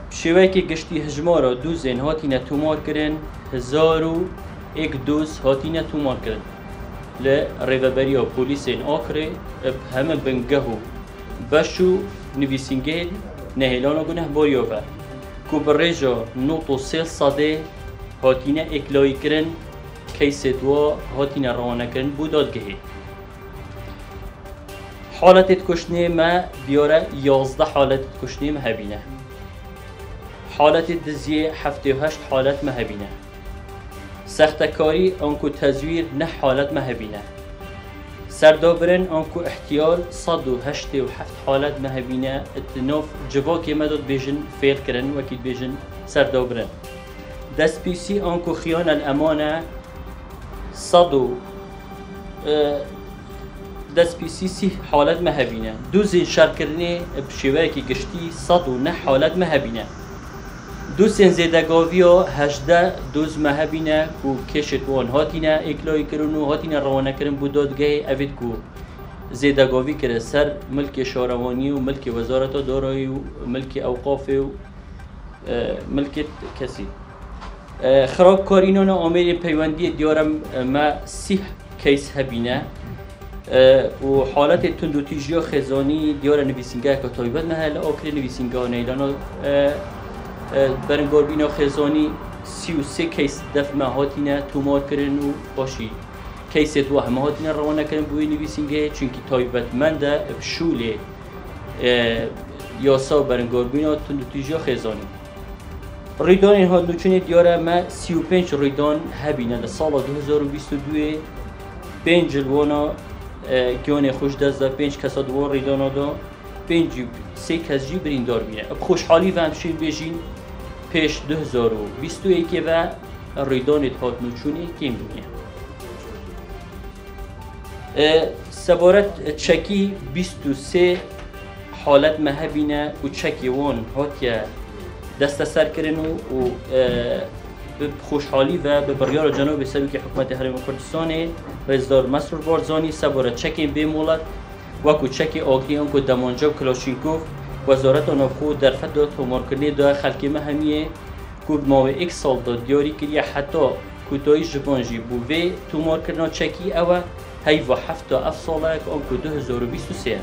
شوی که گشتی هجمارا دوزین هاتینا تومار کرن 1001 دوز هاتینا تومار کرن ل ریوبریا پلیسین آخره همه بنگهو بشو نویسینگه نهیلانا گنه باریوه کو برجا نوتو سیل صده هاتینا اکلای کرن کیس دوا هاتینا روانه کرن بوداد گهی حالت کشنه ما بیاره 11 حالت کشنه ما هبینه حالت دزیه 78 حالت ما هبینه سختکاری آنکو تزویر 9 حالت ما هبینه سردابرن آنکو احتیال 187 حالت ما هبینه اتناف جواکی مدد بیجن فیل کرن وکید بیجن سردابرن دست پیسی آنکو خیان الامانه 100 دست پیسی 30 حالت ما هبینه دوزین شرکرنه بشیوه که گشتی 109 حالت ما هبینه دوزین زیدگاوی و 18 دوز ما هبینه کو کشت وان هاتینه اکلای کرن و هاتینه روانه کرن بودادگاه اوید کو زیدگاوی کرد سر ملک شاروانی و ملک وزارت دارایی و ملک اوقاف و ملک کسی خرابکارینان آمیر پیوندی دیارم ما 30 کیس هبینه و حالت تندوتیجیا خزانی دیار نویسینگاه که طایبت محل آکر نویسینگاه نیلانا برنگار بینا خزانی 33 کیس دفع هاتینه تومار کرن و باشی کیس دو همه هاتینه روانه کرن بوی نویسینگاه چونکی طایبت منده بشول یاسا برنگار بینا تندوتیجیا خزانی ریدان این حال نوچونی دیاره ما 35 ریدان هبینه در سال 2022 5 جلوانا گیان خوش دست دا 5 کسا دوار ریدانا دا 3 کس جی بریندار بینه اب خوشحالی و همشین بیجین پیش 2021 و ریدانت هات نوچونی کم بینه سبارت چکی 23 حالت مهبینه و چکی وان هاتیا دست سر کرن و خوشحالی و به بریار جناب سلوک حکومت حرم کردستان رئیسدار مسرور بارزانی سباره چکین بیمولد وکو چکی آگریان کو دمانجا کلاشینکوف وزارت آنافخو در فد تومار کرنی دا خلکی مهمیه کو ماوه ایک سال دا دیاری کریه حتی کتای جبانجی بووه تومار کرنا چکی اوه هی و 7 ساله که آن کو 2023